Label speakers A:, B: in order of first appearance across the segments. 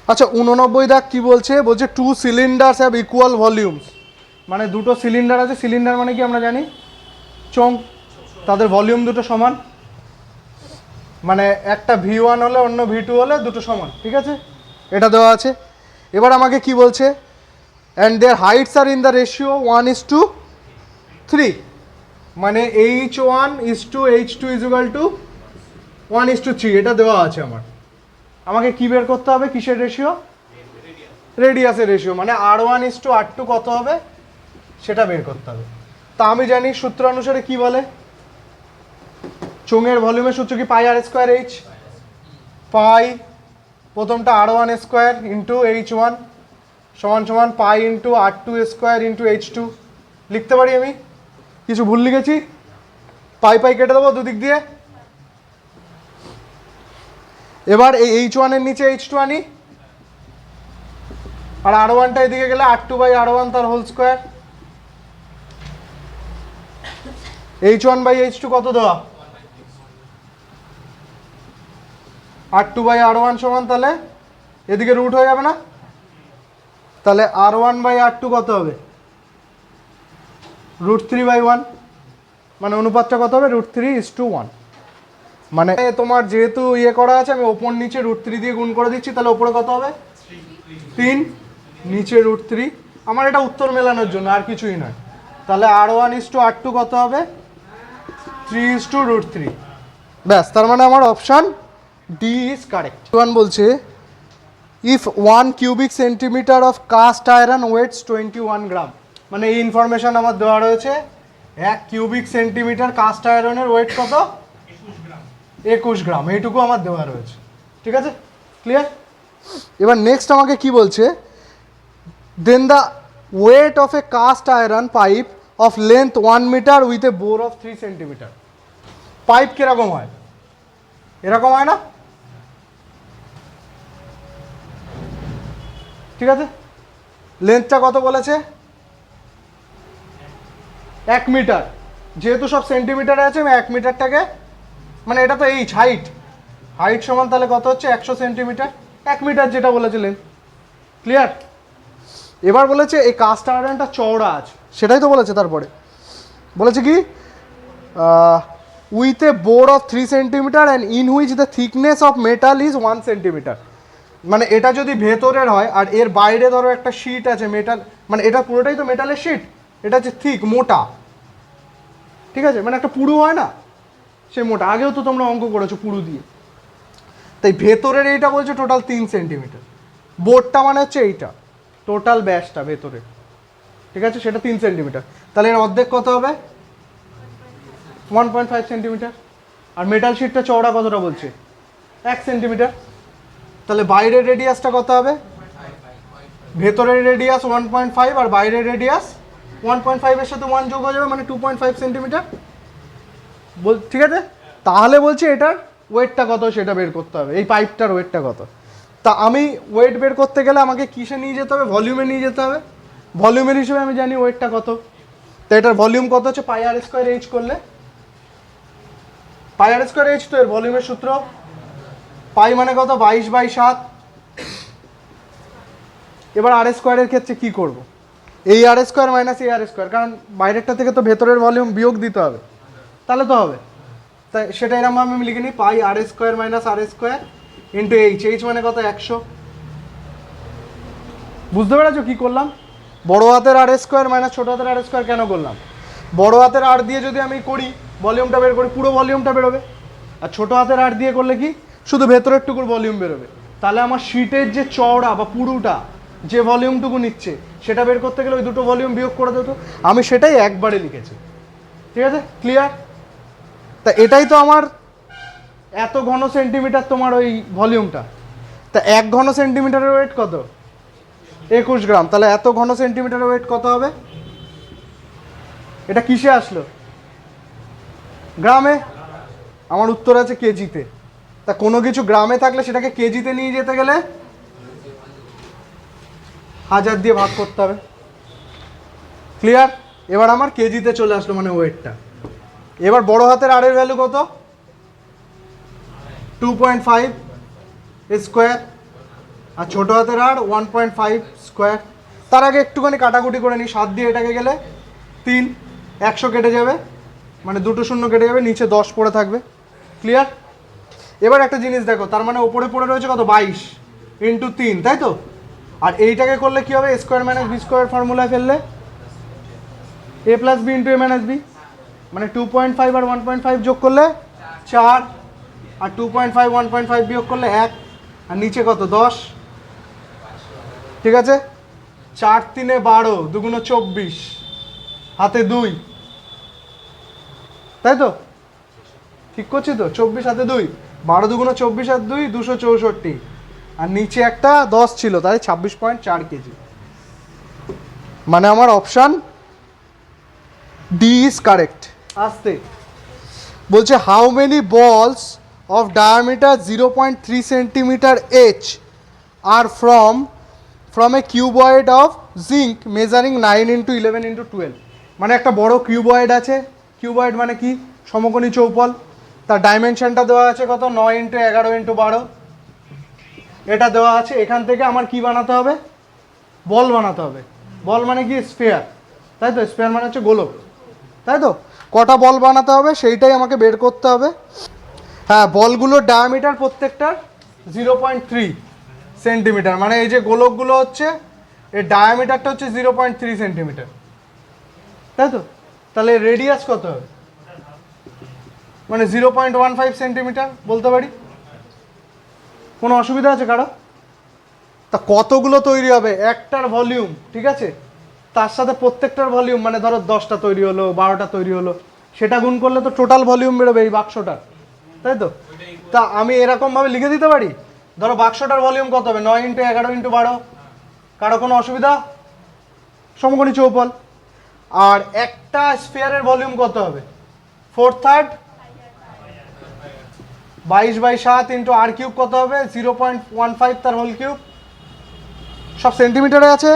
A: আচ্ছা 89 দাগ কি বলছে, বলছে two cylinders have equal volumes, মানে দুটো সিলিন্ডার আছে, সিলিন্ডার মানে কি আমরা জানি চোঙ, তাদের ভলিউম দুটো সমান, মানে একটা V1 হলে অন্য V2 হলে দুটো সমান, ঠিক আছে, এটা দেওয়া আছে। এবার আমাকে কি বলছে, and their heights are in the ratio 1:3, মানে H1:H2 এটা দেওয়া আছে আমার। আমাকে কি বের করতে হবে, কিসের রেশিও, রেডিয়াসের রেশিও, মানে R1:R2 কত হবে সেটা বের করতে হবে। তা আমি জানি সূত্র অনুসারে কি বলে, চোঙের ভলিউমের সূত্র কি πr²h, পাই প্রথমটা R1² ইন্টু H1 সমান সমান pi into R2² into H2, লিখতে পারি আমি, কিছু ভুল লিখেছি, পাই পাই কেটে দেবো দুদিক দিয়ে। এবার এই H1 এর নিচে H2 আনি, আর R1টা এদিকে গেলে R2/R1 তার হোল স্কোয়ার, H1/H2 কত দেওয়া, R2/R1 সমান, তাহলে এদিকে রুট হয়ে যাবে না, তাহলে R1/R2 কত হবে, √3/1, মানে অনুপাতটা কত হবে, √3:1, মানে তোমার যেহেতু ইয়ে করা আছে আমি ওপর নিচে √3 দিয়ে গুণ করে দিচ্ছি, তাহলে ওপরে কত হবে 3, নিচে √3, আমার এটা উত্তর মেলানোর জন্য আর কিছুই নয়। তাহলে R1:R2 কত হবে 3:√3, ব্যাস, তার মানে আমার option D is correct. One বলছে if 1 cubic centimetre of cast iron weighs 21 gram, মানে এই ইনফরমেশন আমার দেওয়া রয়েছে, 1 কিউবিক সেন্টিমিটার কাস্ট আয়রনের ওয়েট কত 21 গ্রাম, এইটুকু আমার দেওয়া রয়েছে, ঠিক আছে, ক্লিয়ার। এবার নেক্সট আমাকে কি বলছে, then the weight of a cast iron pipe of length 1 metre with a bore of 3 centimetre. Pipe কিরকম হয়, এরকম হয় না, ঠিক আছে, লেন্থটা কত বলেছে 1 মিটার, যেহেতু সব সেন্টিমিটারে আছে আমি 1 মিটারটাকে, মানে এটা তো হাইট, হাইট সমান তাহলে কত হচ্ছে 100 সেন্টিমিটার, 1 মিটার যেটা বলেছে লেন্থ, ক্লিয়ার। এবার বলেছে এই কাস্ট আয়রনটা চওড়া আছে, সেটাই তো বলেছে, তারপরে বলেছে কি with a bore of 3 centimeter and in which the thickness of metal is 1 centimeter, মানে এটা যদি ভেতরের হয় আর এর বাইরে ধরো একটা শিট আছে মেটাল, মানে এটা পুরোটাই তো মেটালের শিট, এটা হচ্ছে থিক মোটা, ঠিক আছে, মানে একটা পুরু হয় না সে মোটা, আগেও তো তোমরা অঙ্ক করেছো পুরু দিয়ে, তাই ভেতরের এইটা বলছে টোটাল 3 সেন্টিমিটার, বোর্ডটা মানে হচ্ছে এইটা টোটাল ব্যাসটা ভেতরে, ঠিক আছে, সেটা 3 সেন্টিমিটার, তাহলে এর অর্ধেক কত হবে 1.5 সেন্টিমিটার, আর মেটাল শিটটা চওড়া কতটা বলছে 1 সেন্টিমিটার, তাহলে বাইরের রেডিয়াসটা কত হবে, ভেতরের রেডিয়াস 1.5 আর বাইরের রেডিয়াস 1.5 এর সাথে 1 যোগ হয়ে যাবে, মানে 2.5 সেন্টিমিটার, ঠিক আছে। তাহলে বলছে এটার ওয়েটটা কত সেটা বের করতে হবে, এই পাইপটার ওয়েটটা কত। তা আমি ওয়েট বের করতে গেলে আমাকে কিসে নিয়ে যেতে হবে, ভলিউমে নিয়ে যেতে হবে, ভলিউমের হিসেবে আমি জানি ওয়েটটা কত, তো এটার ভলিউম কত হচ্ছে πr²h করলে, πr²h তো এর ভলিউমের সূত্র, পাই মানে কত 22/7। এবার r² এর ক্ষেত্রে কি করব, এই r² মাইনাস এই r², কারণ বাইরেরটা থেকে তো ভেতরের ভলিউম বিয়োগ দিতে হবে, তাহলে তো হবে, তাই সেটা এরকম আমি লিখে নিই, পাই r² minus r² into h মানে কত 100, বুঝতে পেরেছো কি করলাম, বড় হাতের r² মাইনাস ছোট হাতের r² কেন করলাম, বড় হাতের আর দিয়ে যদি আমি করি ভলিউমটা বের করি পুরো ভলিউমটা বেরোবে, আর ছোট হাতের আর দিয়ে করলে কি শুধু ভেতরের টুকুর ভলিউম বেরোবে, তাহলে আমার শিটের যে চওড়া বা পুরুটা যে ভলিউমটুকু নিচ্ছে সেটা বের করতে গেলে ওই দুটো ভলিউম বিয়োগ করে দিত, আমি সেটাই একবারে লিখেছি, ঠিক আছে, ক্লিয়ার। তা এটাই তো আমার এত ঘন সেন্টিমিটার তোমার ওই ভলিউমটা, তা 1 ঘন সেন্টিমিটারের ওয়েট কত 21 গ্রাম, তাহলে এত ঘন সেন্টিমিটারের ওয়েট কত হবে, এটা কিসে আসলো গ্রামে, আমার উত্তর আছে কেজিতে, তা কোনো কিছু গ্রামে থাকলে সেটাকে কেজিতে নিয়ে যেতে গেলে 1000 দিয়ে ভাগ করতে হবে, ক্লিয়ার। এবার আমার কেজিতে চলে আসলো মানে ওয়েটটা। এবার বড় হাতের আর এর ভ্যালু কত 2.5 স্কোয়ার, আর ছোটো হাতের আর 1.5 স্কোয়ার। তার আগে একটুখানি কাটাকুটি করে নিই, 7 দিয়ে এটাকে গেলে 3, 100 কেটে যাবে, মানে 2 শূন্য কেটে যাবে, নিচে 10 পড়ে থাকবে। ক্লিয়ার? এবার একটা জিনিস দেখো, তার মানে ওপরে পড়ে রয়েছে কত, 22 ইন্টু 3, তাই তো? আর এইটাকে করলে কি হবে, স্কোয়ার মাইনাস বি স্কোয়ার ফর্মুলায় ফেললে এ প্লাস বি ইন্টু এ মাইনাস বি, মানে 2.5 আর 1.5 যোগ করলে 4, আর 2.5 1.5 বিয়োগ করলে 1, আর নিচে কত, 10। ঠিক আছে, 4 3 12, 2 গুণ 24, হাতে 2, তাই তো? ঠিক করছি তো? 24 হাতে 2, 12 2 গুণ 24 আর 2 264, আর নিচে একটা 10 ছিল, তাই 26.4 কেজি। মানে আমার অপশান ডি ইজ কারেক্ট। আসতে বলছে হাউ মেনি বলস of diameter 0.3 centimetre H are from a cuboid of zinc measuring 9 into 11 into 12। মানে একটা বড় কিউবয়েড আছে, কিউবয়েড মানে কি, সমকোণী চৌপল, তার ডাইমেনশনটা দেওয়া আছে কত, 9 ইন্টু 11 ইন্টু 12, এটা দেওয়া আছে। এখান থেকে আমার কি বানাতে হবে, বল বানাতে হবে। বল মানে কি, স্ফিয়ার, তাই তো? স্ফিয়ার মানে হচ্ছে গোলক, তাই তো? কটা বল বানাতে হবে সেইটাই আমাকে বের করতে হবে। হ্যাঁ, বলগুলোর ডায়ামিটার প্রত্যেকটার 0.3 সেন্টিমিটার, মানে এই যে গোলকগুলো হচ্ছে এর ডায়ামিটারটা হচ্ছে 0.3 সেন্টিমিটার, তাই তো? তাহলে রেডিয়াস কত হবে, মানে 0.15 সেন্টিমিটার বলতে পারি। কোনো অসুবিধা আছে কারো? তা কতগুলো তৈরি হবে, একটার ভলিউম, ঠিক আছে, তার সাথে প্রত্যেকটার ভলিউম, মানে ধরো 10টা তৈরি হলো, 12টা তৈরি হলো, সেটা গুণ করলে তো টোটাল ভলিউম বেরোবে এই বাক্সটার, তাই তো? তা আমি এরকমভাবে লিখে দিতে পারি, ধরো বাক্সটার ভলিউম কত হবে, 9 ইন্টু 11 ইন্টু 12। কারো কোনো অসুবিধা? সমকোণী চৌপল। আর একটা স্ফিয়ারের ভলিউম কত হবে, 4/3 22/7 ইন্টু আর কিউব কত হবে, 0.15 তার হোল কিউব। সব সেন্টিমিটারে আছে,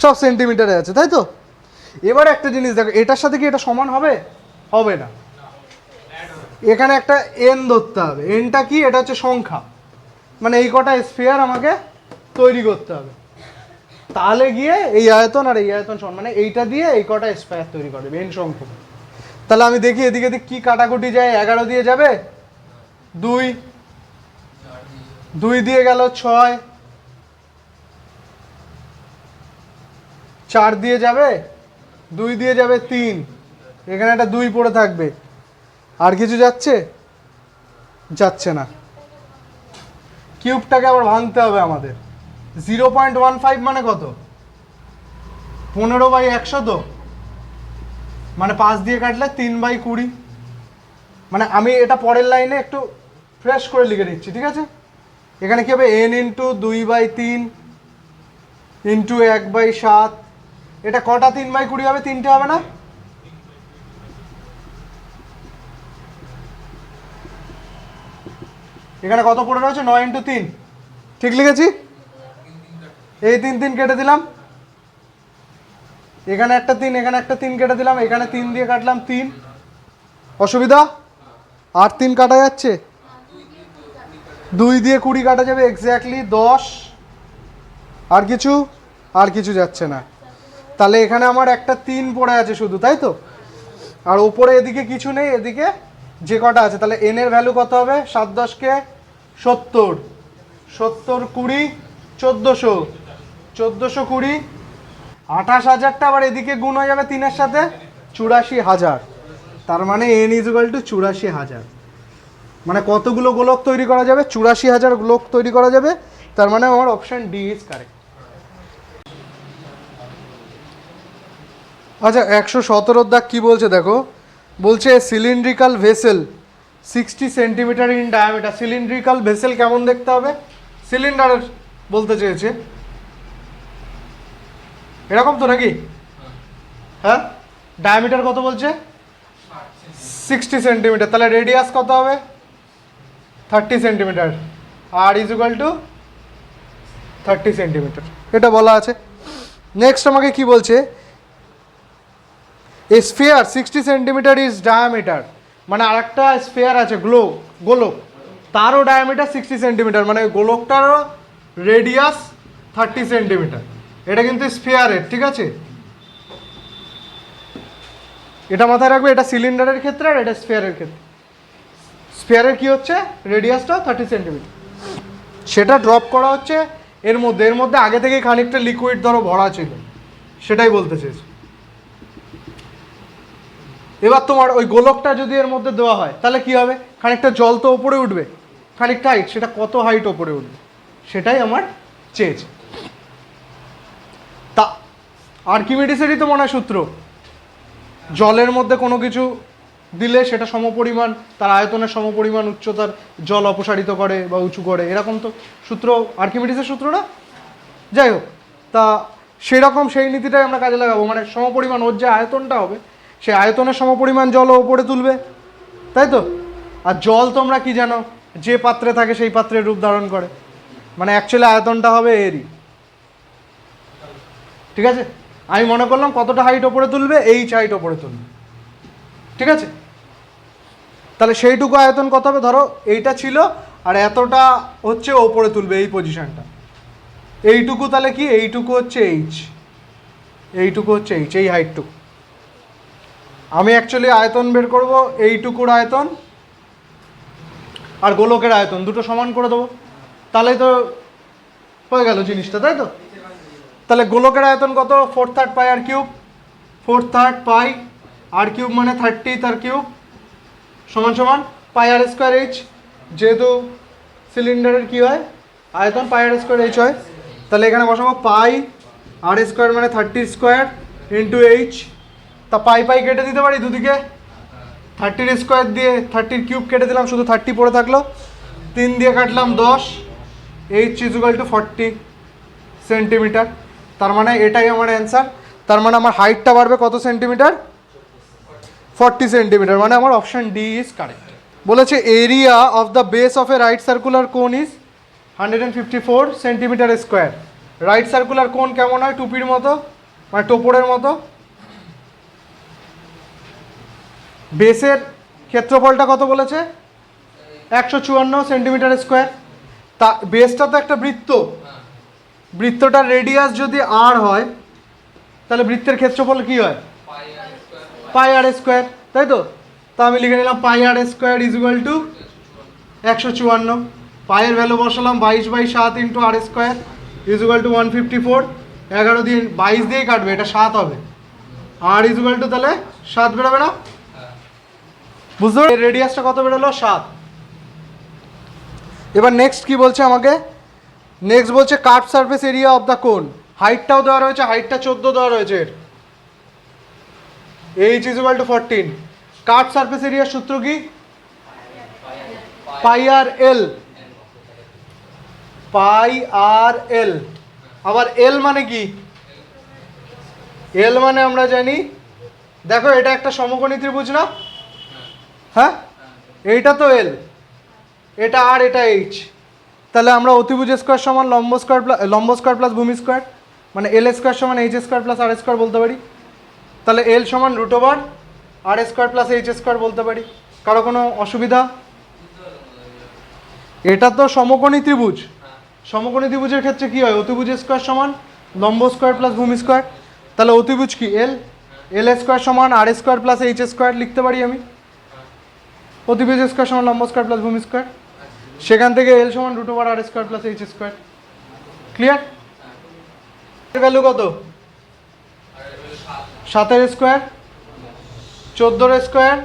A: সব সেন্টিমিটারে আছে, তাই তো? এবার একটা জিনিস দেখো, এটার সাথে কি এটা সমান হবে, হবে না। এখানে একটা এন ধরতে হবে। এনটা কি, এটা হচ্ছে সংখ্যা, মানে এই কটা স্ফিয়ার আমাকে তৈরি করতে হবে, তাহলে গিয়ে এই আয়তন আর এই আয়তন সমান, মানে এইটা দিয়ে এই কটা স্ফিয়ার তৈরি করবে এন সংখ্যা। তাহলে আমি দেখি এদিকে এদিক কি কাটাকুটি যায়, 11 দিয়ে যাবে, 2 দিয়ে গেল 6, 4 দিয়ে যাবে, 2 দিয়ে যাবে 3, এখানে একটা 2 পড়ে থাকবে, আর কিছু যাচ্ছে, যাচ্ছে না। কিউবটাকে আবার ভাঙতে হবে আমাদের। 0.15 মানে কত, 15/100 তো, মানে 5 দিয়ে কাটলে 3/20। মানে আমি এটা পরের লাইনে একটু ফ্রেশ করে লিখে দিচ্ছি, ঠিক আছে? এখানে কি হবে, n ইন্টু 2/3 ইন্টু 1/7, এটা কটা 3/20 হবে, 3টে হবে না? এখানে কত পড়ে রয়েছে, 9 ইন্টু 3, ঠিক লিখেছি? এই 3 3 কেটে দিলাম, এখানে একটা 3, এখানে একটা 3 কেটে দিলাম, এখানে 3 দিয়ে কাটলাম 3। অসুবিধা? আর 3 কাটা যাচ্ছে, 2 দিয়ে 20 কাটা যাবে, এক্স্যাক্টলি 10। আর কিছু, আর কিছু যাচ্ছে না। তাহলে এখানে আমার একটা 3 পড়ে আছে শুধু, তাই তো? আর ওপরে এদিকে কিছু নেই, এদিকে যে কটা আছে। তাহলে এন এর ভ্যালু কত হবে, 7 10 কে 70, 70 20 1400, 1420, 28,000টা আবার এদিকে গুণ হয়ে যাবে 3-এর সাথে, 84,000। তার মানে n = 84,000। মানে কতগুলো গোলক তৈরি করা যাবে, 84,000 গোলক তৈরি করা যাবে। তার মানে আমার অপশন ডি ইজ কারেক্ট। আচ্ছা, 117 দাগ কি বলছে দেখো, বলছে cylindrical vessel 60 centimetre in diameter. Cylindrical vessel কেমন দেখতে হবে, সিলিন্ডার বলতে চেয়েছে, এরকম তো নাকি? হ্যাঁ, ডায়ামিটার কত বলছে, 60 সেন্টিমিটার। তাহলে রেডিয়াস কত হবে, 30 centimeter, R is equal to 30 centimeter, এটা বলা আছে। নেক্সট আমাকে কি বলছে, a sphere 60 centimeter is diameter, মানে আরেকটা স্ফিয়ার আছে, গোলক, তারও ডায়ামিটার 60 সেন্টিমিটার, মানে গোলকটারও রেডিয়াস 30 সেন্টিমিটার। এটা কিন্তু স্ফিয়ারের, ঠিক আছে, এটা মাথায় রাখবে, এটা সিলিন্ডারের ক্ষেত্রে আর এটা স্ফিয়ারের ক্ষেত্রে। স্ফিয়ারের কি হচ্ছে, রেডিয়াসটা 30 সেন্টিমিটার, সেটা ড্রপ করা হচ্ছে এর মধ্যে আগে থেকে খানিকটা লিকুইড ধরো ভরা ছিল, সেটাই বলতে চেয়েছি। এবার তোমার ওই গোলকটা যদি এর মধ্যে দেওয়া হয় তাহলে কি হবে, খানিকটা জল তো ওপরে উঠবে, খানিকটা হাইট, সেটা কত হাইট ওপরে উঠবে সেটাই আমার চেয়েছে। তা আর্কিমিডিসেরই তো মনে হয় সূত্র, জলের মধ্যে কোনো কিছু দিলে সেটা সমপরিমাণ, তার আয়তনের সমপরিমাণ উচ্চতার জল অপসারিত করে বা উঁচু করে, এরকম তো সূত্র আর্কিমিডিসের সূত্র না। যাই হোক, তা সেরকম সেই নীতিটাই আমরা কাজে লাগাবো, মানে সমপরিমাণ ওর যে আয়তনটা হবে সেই আয়তনের সমপরিমাণ জল ওপরে তুলবে, তাই তো। আর জল তোমরা কি জানো, যে পাত্রে থাকে সেই পাত্রের রূপ ধারণ করে, মানে অ্যাকচুয়ালি আয়তনটা হবে এরই, ঠিক আছে। আমি মনে করলাম কতটা হাইট ওপরে তুলবে, এইচ হাইট ওপরে তুলবে, ঠিক আছে। তাহলে সেইটুকু আয়তন কত হবে, ধরো এইটা ছিল আর এতটা হচ্ছে ওপরে তুলবে এই পজিশনটা, এইটুকু তাহলে কি, এইটুকু হচ্ছে এইচ, এইটুকু হচ্ছে এইচ, এই হাইটটুকু। আমি অ্যাকচুয়ালি আয়তন বের করব, এইটুকুর আয়তন আর গোলকের আয়তন দুটো সমান করে দেবো, তাহলেই তো হয়ে গেল জিনিসটা, তাই তো। তাহলে গোলকের আয়তন কত, 4/3 পাই আর কিউব, 4/3 পাই আর কিউব মানে 30 তার কিউব সমান সমান পাই আর স্কোয়ার এইচ, যেহেতু সিলিন্ডারের কি হয় আয়তন পাই আর স্কোয়ার এইচ হয়, তাহলে এখানে বসাবো পাই আর স্কোয়ার মানে 30 স্কোয়ার ইন্টু এইচ। তা পাই পাই কেটে দিতে পারি দুদিকে, 30 স্কোয়ার দিয়ে 30 কিউব কেটে দিলাম, শুধু 30 পড়ে থাকলো, 3 দিয়ে কাটলাম 10, এইচ ইজুয়াল টু 40 সেন্টিমিটার। তার মানে এটাই আমার অ্যান্সার। তার মানে আমার হাইটটা বাড়বে কত সেন্টিমিটার, 40 সেন্টিমিটার, মানে আমার অপশান ডি ইজ কারেক্ট। বলেছে area of the base of a right circular cone is 154 centimetre square. Right circular cone কেমন হয়, টুপির মতো, মানে টোপরের মতো। বেসের ক্ষেত্রফলটা কত বলেছে, 154 সেন্টিমিটার স্কোয়ার। তা বেসটা তো একটা বৃত্ত, বৃত্তটার রেডিয়াস যদি আর হয় তাহলে বৃত্তের ক্ষেত্রফল কি হয়, পাই আর স্কোয়ার, তাই তো। তা আমি লিখে নিলাম pi R square equal to 154, পায়ের ভ্যালু বসালাম 22/7 into R square equal to 154, 11 দিয়ে 22 দিয়েই কাটবে, এটা 7 হবে, আর ইজুয়াল টু তাহলে 7 বেরোবে না, বুঝতে পারছো রেডিয়াসটা কত বেরোলো, 7। এবার নেক্সট কি বলছে আমাকে, নেক্সট বলছে curve surface area of the কোন, হাইটটাও দেওয়া রয়েছে, হাইটটা 14 দেওয়া রয়েছে, এর H equal two 14। Curve surface এরিয়ার সূত্র কি, পাই আর এল, পাই আর এল। আবার এল মানে কি, এল মানে আমরা জানি, দেখো এটা একটা সমকোণী ত্রিভুজ না, হ্যাঁ, এইটা তো এল, এটা আর এটা এইচ, তাহলে আমরা অতিভুজ স্কোয়ার সমান লম্ব স্কোয়ার প্লাস ভূমি স্কোয়ার, মানে এল স্কোয়ার সমান এইচ স্কোয়ার প্লাস আর স্কোয়ার বলতে পারি। তাহলে এল সমান √over R square plus H square বলতে পারি। কারো কোনো অসুবিধা, এটা তো সমকোণী ত্রিভুজ, সমকোণী ত্রিভুজের ক্ষেত্রে কি হয়, অতিভুজ স্কোয়ার সমান লম্ব স্কোয়ার প্লাস ভূমি স্কোয়ার, তাহলে অতিভুজ কি এল, এল স্কোয়ার সমান আর স্কোয়ার প্লাস এইচ স্কোয়ার লিখতে পারি আমি, অতিভুজ স্কোয়ার সমান লম্ব স্কোয়ার প্লাস ভূমি স্কোয়ার, সেখান থেকে এল সমান √over R square plus H square. Clear, এর ভ্যালু কত, 7 স্কোয়ার, 14 স্কোয়ার,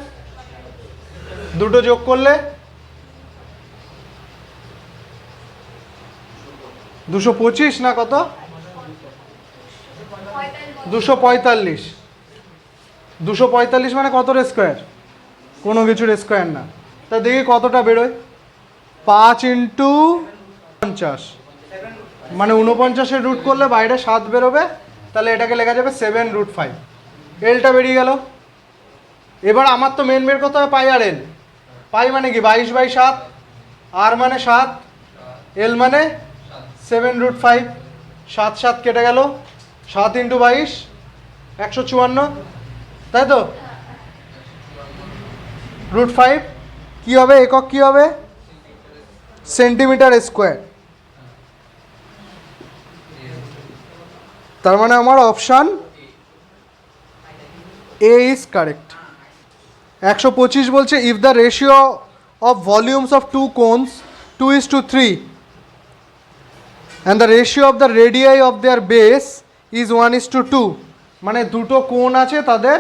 A: দুটো যোগ করলে 225 না কত, 245, 245 মানে কত স্কোয়ার, কোনো কিছুর স্কোয়ার না। তা দেখি কতটা বেরোয়, 5 ইন্টু 50 মানে 49-এর রুট করলে বাইরে 7 বেরোবে, তাহলে এটাকে লেখা যাবে 7√5, এলটা বেরিয়ে গেল। এবার আমার তো মেন বের করতে হবে পাই আর এল, পাই মানে কি 22/7, আর মানে 7, এল মানে 7√5, 7 কেটে গেল, 7 ইন্টু 22 154, তাই তো, √5 কী হবে, একক কী হবে, সেন্টিমিটার স্কোয়ার। তার মানে আমার অপশান এ ইজ কারেক্ট। 125 বলছে if the ratio of volumes of two cones 2:3 and the ratio of the radii of their base is 1:2, মানে দুটো কোণ আছে তাদের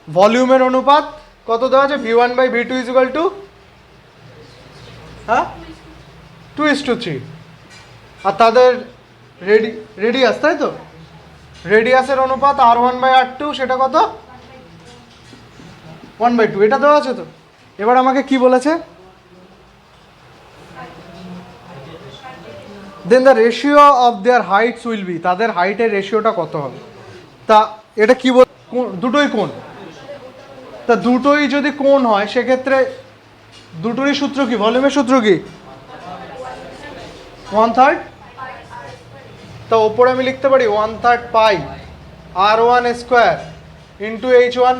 A: ভলিউমের অনুপাত কত দেওয়া আছে, v1/v2 = হ্যাঁ 2:3, আর তাদের রেডিয়াস, তাই তো, রেডিয়াসের অনুপাত r1/r2 সেটা কত 1/2, এটা দেওয়া আছে তো। এবার আমাকে কি বলেছে, then the ratio of their heights will be, তাদের হাইটের রেশিওটা কত হবে। তা এটা কি বল, দুটোই কোণ, তা দুটোই যদি কোণ হয় সেক্ষেত্রে দুটোরই সূত্র কি, ভলিউমের সূত্র কি 1/3, তা ওপরে আমি লিখতে পারি 1/3 পাই r1² ইন্টু h1।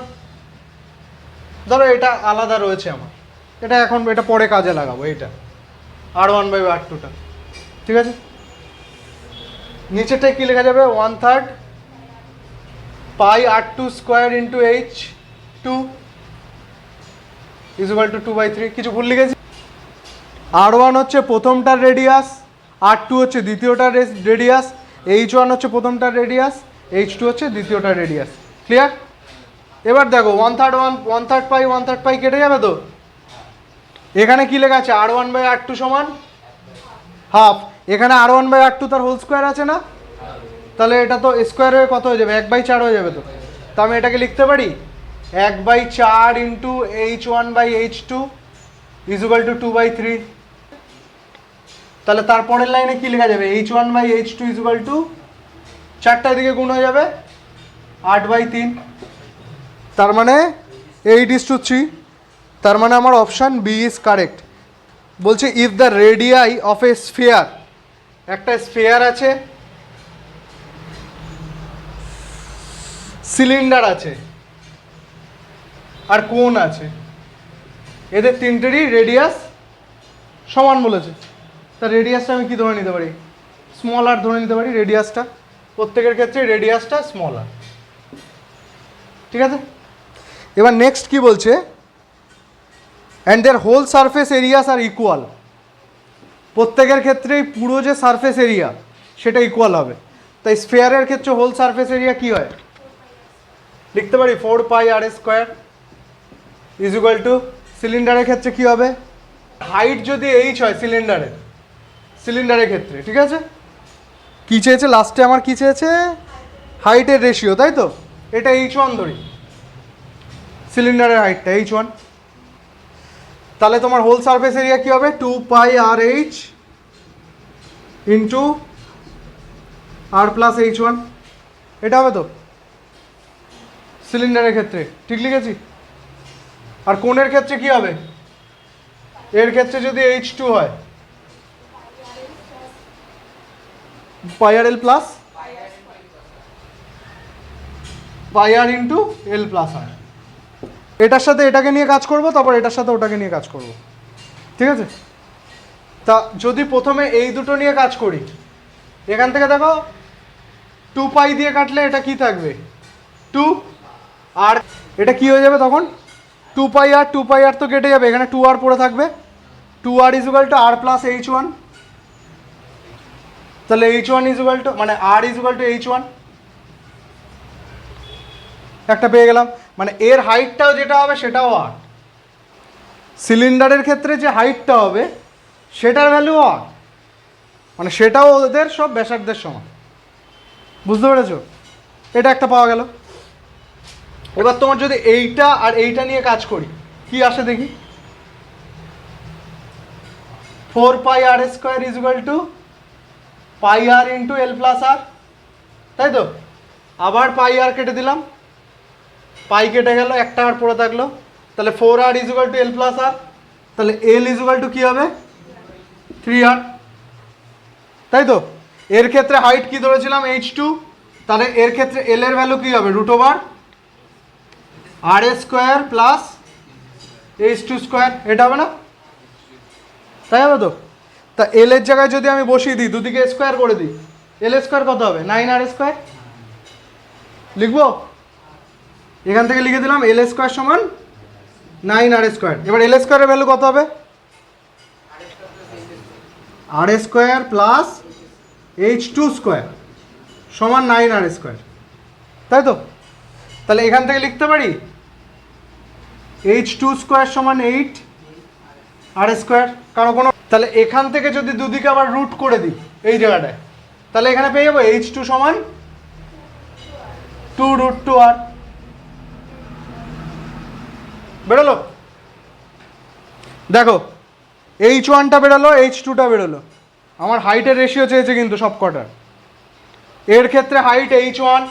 A: ধরো এটা আলাদা রয়েছে আমার, এটা এখন এটা পরে কাজে লাগাবো, এইটা r1/r2টা, ঠিক আছে। নিচেরটায় কি লেখা যাবে 1/3 পাই r2² ইন্টু h2 = 2/3। কিছু ভুল লিখেছি, r1 হচ্ছে প্রথমটার রেডিয়াস, r2 হচ্ছে দ্বিতীয়টার রেডিয়াস, h1 হচ্ছে প্রথমটার রেডিয়াস, h2 হচ্ছে দ্বিতীয়টার রেডিয়াস। ক্লিয়ার? এবার দেখো 1/3 পাই কেটে যাবে তো, এখানে কি লেখা আছে r1/r2 সমান হাফ, এখানে r1/r2 তার হোল স্কোয়ার আছে না, তাহলে এটা তো স্কোয়ার হয়ে কত হয়ে যাবে 1/4 হয়ে যাবে তো। তো আমি এটাকে লিখতে পারি 1/4 ইন্টু h1/h2 = 2/3। তাহলে তারপরের লাইনে কি লেখা যাবে h1/h2 = 4টার দিকে গুণ হয়ে যাবে 8/3, তার মানে 8:3। তার মানে আমার অপশান বি ইজ কারেক্ট। বলছে if the radii of A sphere, একটা স্ফিয়ার আছে, সিলিন্ডার আছে আর কোণ আছে, এদের তিনটেরই রেডিয়াস সমান বলেছে। তা রেডিয়াসটা আমি কি ধরে নিতে পারি, স্মল আর ধরে নিতে পারি রেডিয়াসটা, প্রত্যেকের ক্ষেত্রে রেডিয়াসটা স্মল আর, ঠিক আছে। এবার নেক্সট কি বলছে, and their whole surface areas are equal, প্রত্যেকের ক্ষেত্রেই পুরো যে সারফেস এরিয়া সেটা ইকুয়াল হবে। তাই স্ফিয়ারের ক্ষেত্রে হোল সারফেস এরিয়া কি হয়, লিখতে পারি 4πr² = সিলিন্ডারের ক্ষেত্রে কি হবে, হাইট যদি h হয় সিলিন্ডারের ক্ষেত্রে, ঠিক আছে। কি চেয়েছে লাস্টে আমার, কি চেয়েছে হাইটের রেশিও, তাই তো, এটা h1 ধরি, সিলিন্ডারের হাইটটা h1, তাহলে তোমার হোল সারফেস এরিয়া কি হবে 2πrh ইন্টু r+h1, এটা হবে তো সিলিন্ডারের ক্ষেত্রে, ঠিক লিখেছি। আর কোণের ক্ষেত্রে কি হবে, এর ক্ষেত্রে যদি h2 হয় πrl plus πr into l+r, এটার সাথে এটাকে নিয়ে কাজ করব, তারপর এটার সাথে ওটাকে নিয়ে কাজ করব, ঠিক আছে। তা যদি প্রথমে এই দুটো নিয়ে কাজ করি, এখান থেকে দেখো 2π দিয়ে কাটলে এটা কি থাকবে 2, আর এটা কি হয়ে যাবে তখন 2πr তো কেটে যাবে, এখানে 2r পড়ে থাকবে, 2r = r+h1, তাহলে h1 মানে r h1 একটা পেয়ে গেলাম, মানে এর হাইটটাও যেটা হবে সেটাও আর, সিলিন্ডারের ক্ষেত্রে যে হাইটটা হবে সেটার ভ্যালু আর, মানে সেটাও ওদের সব ব্যাসার্ধের সমান, বুঝতে পেরেছো, এটা একটা পাওয়া গেল। এবার তোমার যদি এইটা আর এইটা নিয়ে কাজ করি কি আসে দেখি, 4πr² = πr ইন্টু l+r, তাই তো, আবার πr কেটে দিলাম, পাই কেটে গেল, একটা আর পড়ে থাকলো, তাহলে 4r = l+r, তাহলে l = কি হবে 3r, তাই তো। এর ক্ষেত্রে হাইট কি ধরেছিলাম h2, তাহলে এর ক্ষেত্রে l এর ভ্যালু কি হবে √r² প্লাস h2², এটা হবে না, তাই হবে তো। তা এল এর জায়গায় যদি আমি বসিয়ে দিই, দুদিকে স্কোয়ার করে দিই, এল স্কোয়ার কত হবে? 9r²। লিখবো? এখান থেকে লিখে দিলাম এল স্কোয়ার সমান 9r²। এবার এল স্কোয়ারের ভ্যালু কত হবে? r² প্লাস h² সমান 9r², তাই তো? তাহলে এখান থেকে লিখতে পারি h² সমান 8r², কারণ কোনো, তাহলে এখান থেকে যদি দুদিকে আবার রুট করে দিই এই জায়গাটায়, তাহলে এখানে পেয়ে যাবো h2 সমান 2√2r। বেরোলো? দেখো h1টা বেরোলো, h2টা বেরোলো। আমার হাইটের রেশিও চেয়েছে কিন্তু সব কটার। এর ক্ষেত্রে হাইট h1,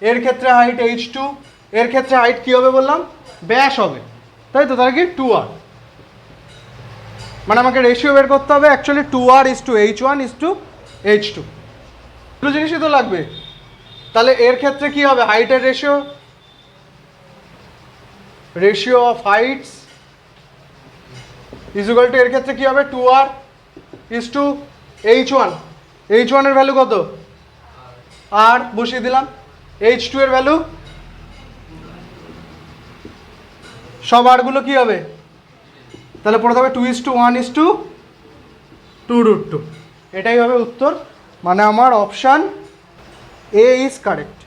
A: এর ক্ষেত্রে হাইট h2, এর ক্ষেত্রে হাইট কী হবে বললাম? ব্যাস হবে, তাই তো? তাহলে কি 2r, মানে আমাকে রেশিও বের করতে হবে অ্যাকচুয়ালি 2r:h1:h2, দুটো জিনিসই তো লাগবে। তাহলে এর ক্ষেত্রে কি হবে? হাইটের ratio of heights is equal to, এর ক্ষেত্রে কি হবে? 2r:h1। h1 এর ভ্যালু কত? আর বসিয়ে দিলাম। h2 এর ভ্যালু, সব আরগুলো কি হবে? তাহলে পড়ে যাবে 2:1:2√2। এটাই হবে উত্তর, মানে আমার অপশান এ ইজ কারেক্ট।